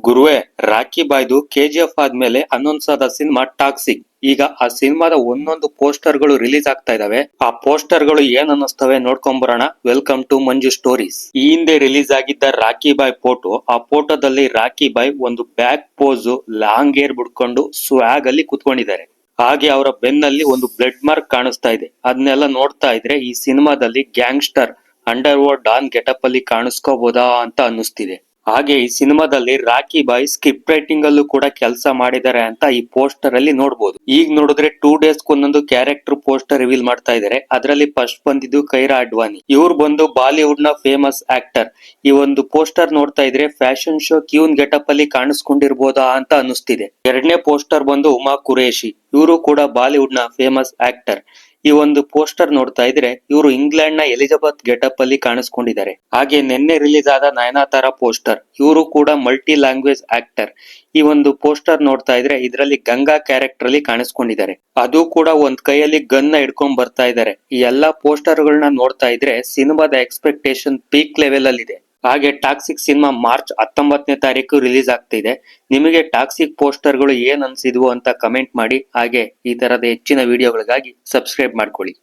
ಗುರುವೆ, ರಾಕಿ ಬಾಯ್ದು ಕೆಜಿಎಫ್ ಆದ್ಮೇಲೆ ಅನೌನ್ಸ್ ಆದ ಸಿನಿಮಾ ಟಾಕ್ಸಿಕ್. ಈಗ ಆ ಸಿನಿಮಾದ ಒಂದೊಂದು ಪೋಸ್ಟರ್ ಗಳು ರಿಲೀಸ್ ಆಗ್ತಾ ಇದಾವೆ. ಆ ಪೋಸ್ಟರ್ ಗಳು ಏನ್ ಅನ್ನಿಸ್ತವೆ ನೋಡ್ಕೊಂಬರೋಣ. Welcome to Manju stories. ಈ ಹಿಂದೆ ರಿಲೀಸ್ ಆಗಿದ್ದ ರಾಕಿ ಬಾಯ್ ಫೋಟೋ. ಆ ಫೋಟೋದಲ್ಲಿ ರಾಕಿ ಬಾಯ್ ಒಂದು ಬ್ಯಾಕ್ ಪೋಸ್, ಲಾಂಗ್ ಹೇರ್ ಬಿಡ್ಕೊಂಡು ಸ್ವಾಗ್ ಅಲ್ಲಿ ಕುತ್ಕೊಂಡಿದ್ದಾರೆ. ಹಾಗೆ ಅವರ ಬೆನ್ನಲ್ಲಿ ಒಂದು ಬ್ಲಡ್ ಮಾರ್ಕ್ ಕಾಣಿಸ್ತಾ ಇದೆ. ಅದನ್ನೆಲ್ಲ ನೋಡ್ತಾ ಇದ್ರೆ ಈ ಸಿನಿಮಾದಲ್ಲಿ gangster under world Don getup ಅಲ್ಲಿ ಕಾಣಿಸ್ಕೋಬಹುದಾ ಅಂತ ಅನ್ನಿಸ್ತಿದೆ. ಹಾಗೆ ಈ ಸಿನಿಮಾದಲ್ಲಿ ರಾಕಿ ಬಾಯ್ ಸ್ಕ್ರಿಪ್ಟ್ ರೈಟಿಂಗ್ ಅಲ್ಲೂ ಕೂಡ ಕೆಲಸ ಮಾಡಿದ್ದಾರೆ ಅಂತ ಈ ಪೋಸ್ಟರ್ ಅಲ್ಲಿ ನೋಡಬಹುದು. ಈಗ ನೋಡಿದ್ರೆ 2 ಡೇಸ್ ಒಂದೊಂದು ಕ್ಯಾರೆಕ್ಟರ್ ಪೋಸ್ಟರ್ ರಿವೀಲ್ ಮಾಡ್ತಾ ಇದ್ದಾರೆ. ಅದರಲ್ಲಿ ಫಸ್ಟ್ ಬಂದಿದ್ದು ಕೈರಾ ಅಡ್ವಾಣಿ. ಇವ್ರು ಬಂದು ಬಾಲಿವುಡ್ ನ ಫೇಮಸ್ ಆಕ್ಟರ್. ಈ ಒಂದು ಪೋಸ್ಟರ್ ನೋಡ್ತಾ ಇದ್ರೆ ಫ್ಯಾಷನ್ ಶೋ ಕ್ಯೂನ್ ಗೆಟಪ್ ಅಲ್ಲಿ ಕಾಣಿಸ್ಕೊಂಡಿರ್ಬೋದಾ ಅಂತ ಅನ್ನಿಸ್ತಿದೆ. ಎರಡನೇ ಪೋಸ್ಟರ್ ಬಂದು ಉಮಾ ಕುರೇಶಿ. ಇವರು ಕೂಡ ಬಾಲಿವುಡ್ ನ ಫೇಮಸ್ ಆಕ್ಟರ್. ಈ ಒಂದು ಪೋಸ್ಟರ್ ನೋಡ್ತಾ ಇದ್ರೆ ಇವರು ಇಂಗ್ಲೆಂಡ್ ನ ಎಲಿಜಬೆತ್ ಗೆಟಪ್ ಅಲ್ಲಿ ಕಾಣಿಸ್ಕೊಂಡಿದ್ದಾರೆ. ಹಾಗೆ ನಿನ್ನೆ ರಿಲೀಸ್ ಆದ ನಯನತಾರ ಪೋಸ್ಟರ್. ಇವರು ಕೂಡ ಮಲ್ಟಿ ಲ್ಯಾಂಗ್ವೇಜ್ ಆಕ್ಟರ್. ಈ ಒಂದು ಪೋಸ್ಟರ್ ನೋಡ್ತಾ ಇದ್ರೆ ಇದರಲ್ಲಿ ಗಂಗಾ ಕ್ಯಾರೆಕ್ಟರ್ ಅಲ್ಲಿ ಕಾಣಿಸ್ಕೊಂಡಿದ್ದಾರೆ. ಅದು ಕೂಡ ಒಂದ್ ಕೈಯಲ್ಲಿ ಗನ್ ನ ಹಿಡ್ಕೊಂಡ್ ಬರ್ತಾ ಇದ್ದಾರೆ. ಈ ಎಲ್ಲಾ ಪೋಸ್ಟರ್ ಗಳನ್ನ ನೋಡ್ತಾ ಇದ್ರೆ ಸಿನಿಮಾದ ಎಕ್ಸ್ಪೆಕ್ಟೇಷನ್ ಪೀಕ್ ಲೆವೆಲ್ ಅಲ್ಲಿ ಇದೆ. ಹಾಗೆ ಟಾಕ್ಸಿಕ್ ಸಿನಿಮಾ ಮಾರ್ಚ್ 19ನೇ ತಾರೀಕು ರಿಲೀಸ್ ಆಗ್ತಿದೆ. ನಿಮಗೆ ಟಾಕ್ಸಿಕ್ ಪೋಸ್ಟರ್ ಗಳು ಏನ್ ಅನ್ಸಿದ್ವು ಅಂತ ಕಮೆಂಟ್ ಮಾಡಿ. ಹಾಗೆ ಈ ತರದ ಹೆಚ್ಚಿನ ವಿಡಿಯೋಗಳಿಗಾಗಿ ಸಬ್ಸ್ಕ್ರೈಬ್ ಮಾಡ್ಕೊಳ್ಳಿ.